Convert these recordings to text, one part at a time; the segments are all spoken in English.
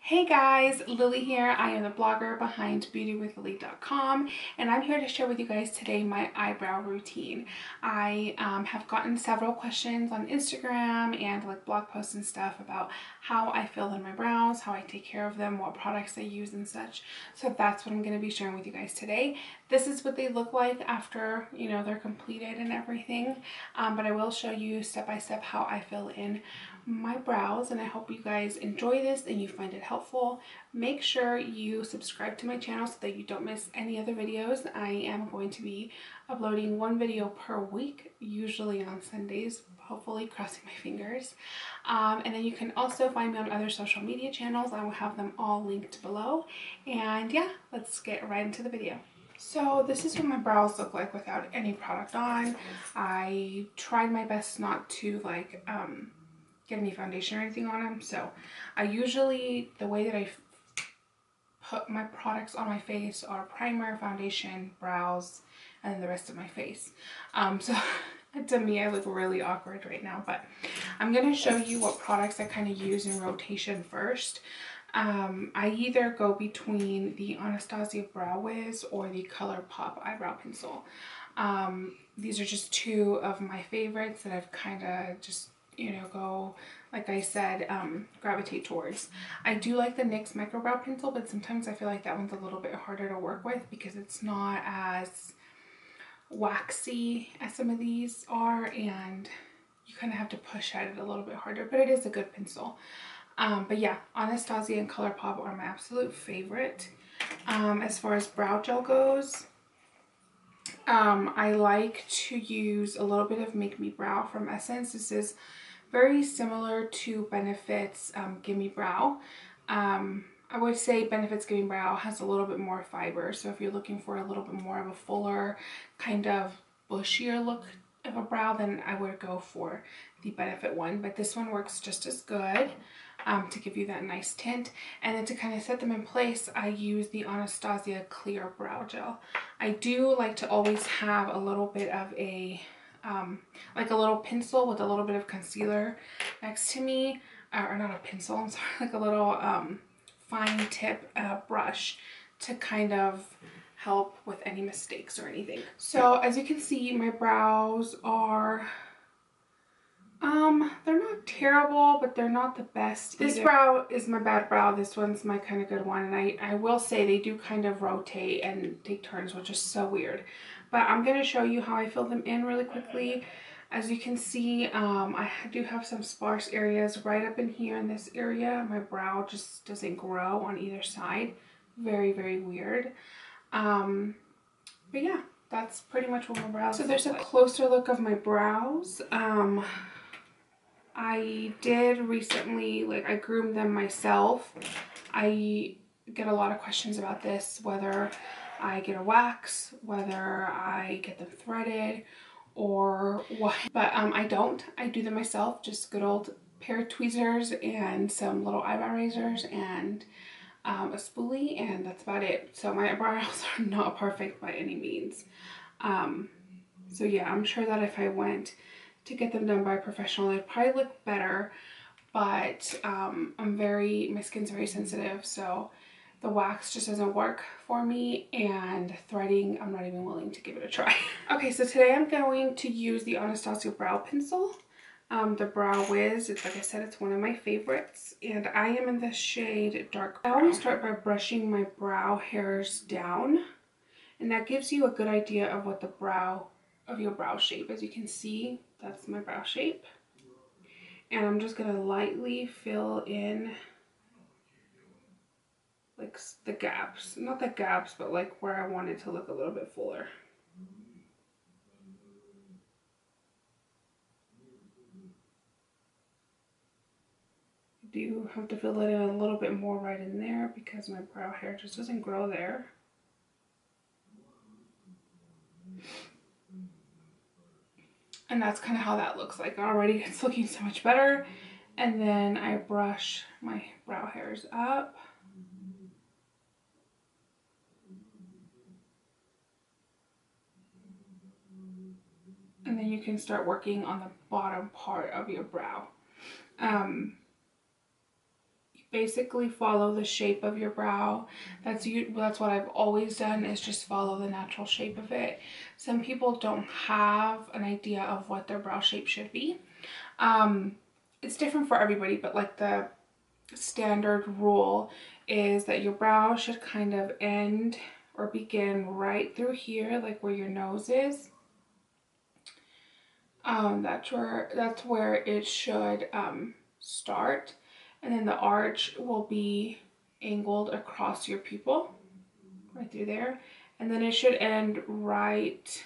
Hey guys, Lily here. I am the blogger behind beautywithlily.com, and I'm here to share with you guys today my eyebrow routine. I have gotten several questions on Instagram and like blog posts and stuff about how I fill in my brows, how I take care of them, what products I use and such. So that's what I'm going to be sharing with you guys today. This is what they look like after, they're completed and everything, but I will show you step by step how I fill in my brows, and I hope you guys enjoy this and you find it helpful. Make sure you subscribe to my channel so that you don't miss any other videos. I am going to be uploading one video per week, usually on Sundays, hopefully, crossing my fingers. And then you can also find me on other social media channels. I will have them all linked below. And yeah, let's get right into the video. So this is what my brows look like without any product on. I tried my best not to get any foundation or anything on them. So I usually, the way that I put my products on my face are primer, foundation, brows, and then the rest of my face. So to me, I look really awkward right now, but I'm going to show you what products I kind of use in rotation first. I either go between the Anastasia Brow Wiz or the ColourPop eyebrow pencil. These are just two of my favorites that I've kind of just go, like I said, gravitate towards. I do like the NYX micro brow pencil, but sometimes I feel like that one's a little bit harder to work with because it's not as waxy as some of these are, and you kind of have to push at it a little bit harder, but it is a good pencil. But yeah, Anastasia and ColourPop are my absolute favorite. As far as brow gel goes, I like to use a little bit of Make Me Brow from Essence. This is very similar to Benefit's Gimme Brow. I would say Benefit's Gimme Brow has a little bit more fiber. So if you're looking for a little bit more of a fuller, kind of bushier look of a brow, then I would go for the Benefit one. But this one works just as good to give you that nice tint. And then to kind of set them in place, I use the Anastasia Clear Brow Gel. I do like to always have a little bit of a like a little pencil with a little bit of concealer next to me, or not a pencil, I'm sorry, like a little fine tip brush to kind of help with any mistakes or anything. So as you can see, my brows are they're not terrible, but they're not the best either. This brow is my bad brow. This one's my kind of good one. And I will say they do kind of rotate and take turns, which is so weird. But I'm going to show you how I fill them in really quickly. As you can see, I do have some sparse areas right up in here in this area. My brow just doesn't grow on either side. Very, very weird. But yeah, that's pretty much what my brows look like. So there's a closer look of my brows. I did recently, I groomed them myself. I get a lot of questions about this, whether I get a wax, whether I get them threaded, or what. But I don't. I do them myself, just good old pair of tweezers and some little eyebrow razors and a spoolie, and that's about it. So my eyebrows are not perfect by any means. So yeah, I'm sure that if I went to get them done by a professional, they'd probably look better, but my skin's very sensitive, so the wax just doesn't work for me, and threading, I'm not even willing to give it a try. Okay, so today I'm going to use the Anastasia Brow Pencil, the Brow Wiz. It's, like I said, it's one of my favorites, and I am in the shade Dark Brown. I always start by brushing my brow hairs down, and that gives you a good idea of what your brow shape. As you can see, that's my brow shape. And I'm just going to lightly fill in like the gaps. Not the gaps, but like where I want it to look a little bit fuller. I do have to fill it in a little bit more right in there because my brow hair just doesn't grow there. And that's kind of how that looks like already. It's looking so much better. And then I brush my brow hairs up. And then you can start working on the bottom part of your brow. You basically follow the shape of your brow. That's what I've always done, is just follow the natural shape of it. Some people don't have an idea of what their brow shape should be. It's different for everybody, but like the standard rule is that your brow should kind of end or begin right through here, like where your nose is. That's where it should start, and then the arch will be angled across your pupil right through there, and then it should end right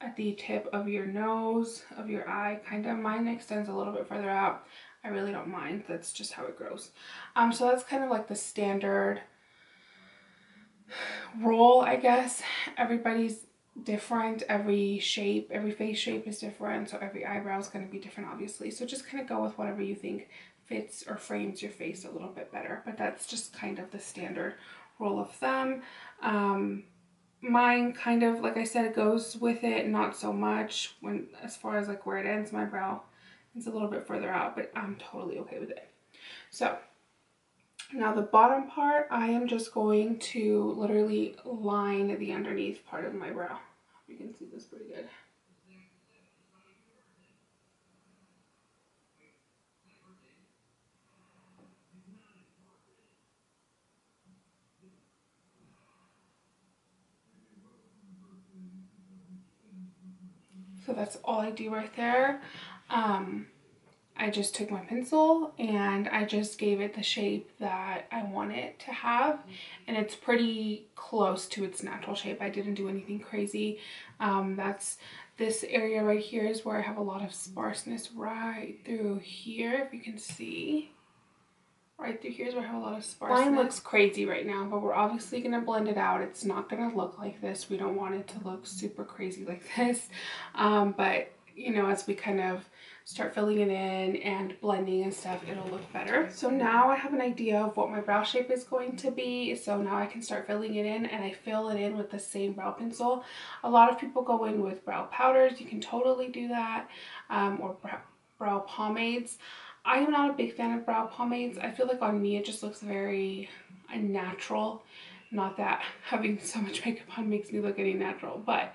at the tip of your nose, of your eye, kind of. Mine extends a little bit further out. I really don't mind. That's just how it grows. So that's kind of like the standard rule, I guess. Everybody's different. Every face shape is different, so every eyebrow is going to be different, obviously. So just kind of go with whatever you think fits or frames your face a little bit better, but that's just kind of the standard rule of thumb. Mine kind of, like I said, it goes with it, not so much when, as far as like where it ends. My brow is a little bit further out, but I'm totally okay with it. So now the bottom part, I am just going to literally line the underneath part of my brow. You can see this pretty good. So that's all I do right there. I just took my pencil and I just gave it the shape that I want it to have, and it's pretty close to its natural shape. I didn't do anything crazy. This area right here is where I have a lot of sparseness right through here, if you can see. Right through here is where I have a lot of sparseness. Mine looks crazy right now, but we're obviously going to blend it out. It's not going to look like this. We don't want it to look super crazy like this. But, you know, as we kind of start filling it in and blending and stuff, it'll look better. So now I have an idea of what my brow shape is going to be. So now I can start filling it in, and I fill it in with the same brow pencil. A lot of people go in with brow powders. You can totally do that, or brow pomades. I am not a big fan of brow pomades. I feel like on me it just looks very unnatural. Not that having so much makeup on makes me look any natural, but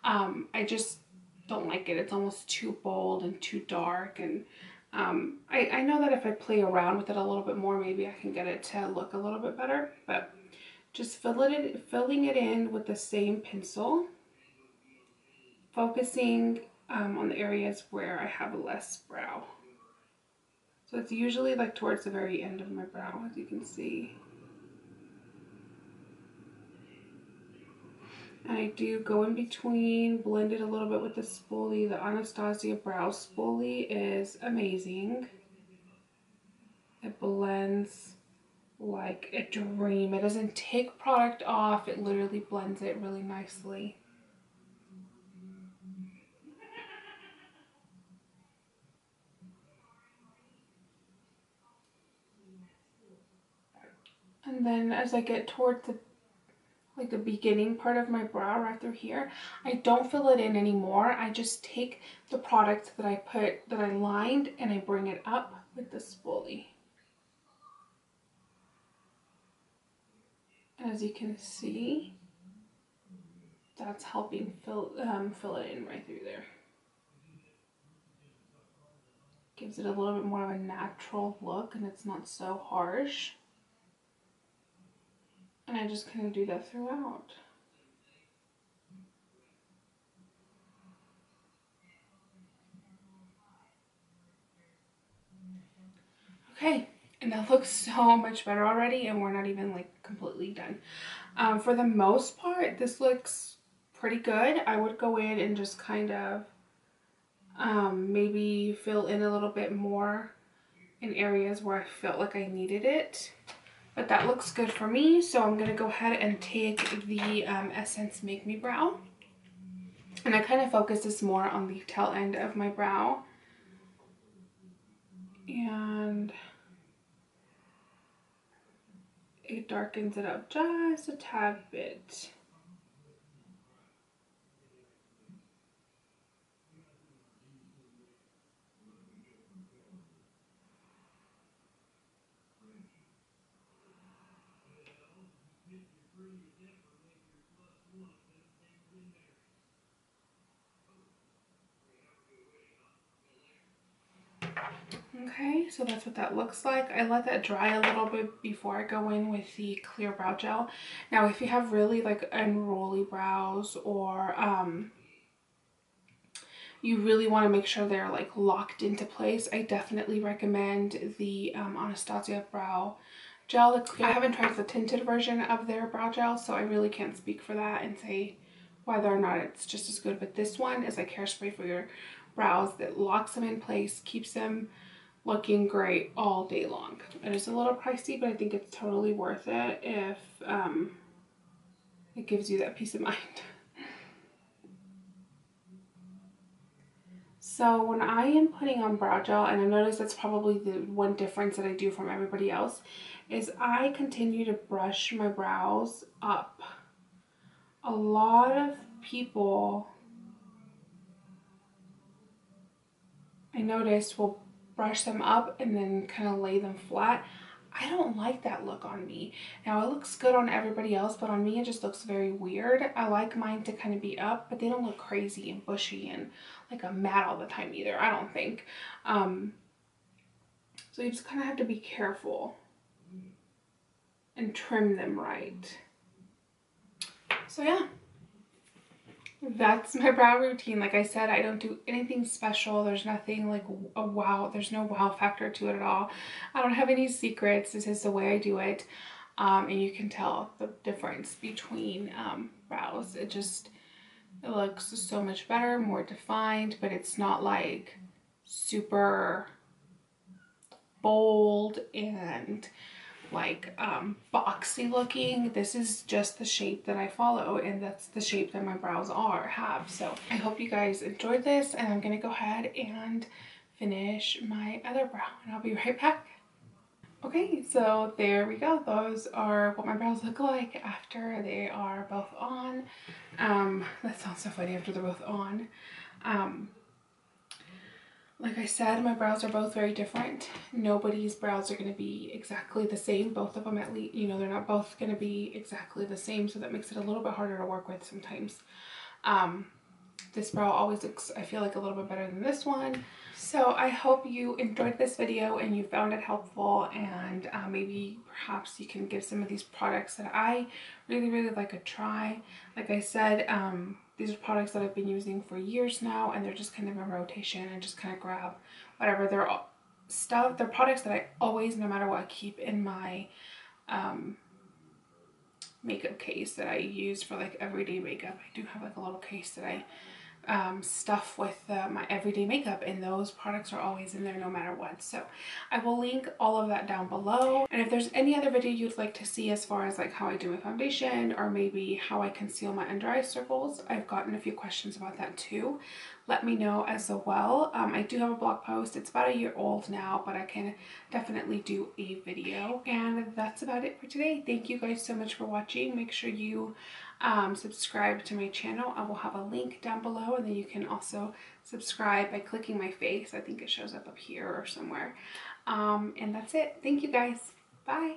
I just don't like it. It's almost too bold and too dark, and I know that if I play around with it a little bit more, maybe I can get it to look a little bit better, but just filling it in with the same pencil, focusing on the areas where I have less brow. So it's usually like towards the very end of my brow, as you can see. And I do go in between, blend it a little bit with the spoolie. The Anastasia Brow Spoolie is amazing. It blends like a dream. It doesn't take product off. It literally blends it really nicely. And then as I get towards the beginning part of my brow right through here, I don't fill it in anymore. I just take the product that I lined, and I bring it up with the spoolie. And as you can see, that's helping fill it in right through there. Gives it a little bit more of a natural look, and it's not so harsh. And I just kind of do that throughout. Okay, and that looks so much better already, and we're not even like completely done. For the most part, this looks pretty good. I would go in and just kind of maybe fill in a little bit more in areas where I felt like I needed it. But that looks good for me, so I'm going to go ahead and take the Essence Make Me Brow. And I kind of focus this more on the tail end of my brow. And it darkens it up just a tad bit. Okay, so that's what that looks like. I let that dry a little bit before I go in with the clear brow gel. Now, if you have really like unruly brows, or you really want to make sure they're like locked into place, I definitely recommend the Anastasia brow gel. I haven't tried the tinted version of their brow gel, so I really can't speak for that and say whether or not it's just as good. But this one is like hairspray for your brows that locks them in place, keeps them looking great all day long. It is a little pricey, but I think it's totally worth it if it gives you that peace of mind. So when I am putting on brow gel, and I notice that's probably the one difference that I do from everybody else, is I continue to brush my brows up. A lot of people, I noticed, will brush them up and then kind of lay them flat. I don't like that look on me. Now it looks good on everybody else, but on me it just looks very weird. I like mine to kind of be up, but they don't look crazy and bushy and like a mat all the time either, I don't think. So you just kind of have to be careful and trim them right. So yeah, that's my brow routine. Like I said, I don't do anything special. There's nothing like a wow, there's no wow factor to it at all. I don't have any secrets. This is the way I do it. And you can tell the difference between brows. It looks so much better, more defined, but it's not like super bold and like boxy looking. This is just the shape that I follow, and that's the shape that my brows have. So I hope you guys enjoyed this, and I'm gonna go ahead and finish my other brow, and I'll be right back. Okay, so there we go. Those are what my brows look like after they are both on. That sounds so funny, after they're both on. Like I said, my brows are both very different. Nobody's brows are going to be exactly the same. Both of them, at least, you know, they're not both going to be exactly the same, so that makes it a little bit harder to work with sometimes. This brow always looks, I feel like, a little bit better than this one. So I hope you enjoyed this video and you found it helpful, and maybe perhaps you can give some of these products that I really like a try. Like I said, these are products that I've been using for years now, and they're just kind of in rotation, and just kind of grab whatever. They're products that I always, no matter what, keep in my makeup case that I use for like everyday makeup. I do have like a little case that I stuff with my everyday makeup, and those products are always in there no matter what. So I will link all of that down below, and if there's any other video you'd like to see as far as like how I do my foundation, or maybe how I conceal my under eye circles, I've gotten a few questions about that too. Let me know as well. I do have a blog post. It's about a year old now, but I can definitely do a video. And that's about it for today. Thank you guys so much for watching. Make sure you subscribe to my channel. I will have a link down below, and then you can also subscribe by clicking my face. I think it shows up here or somewhere. And that's it. Thank you guys. Bye.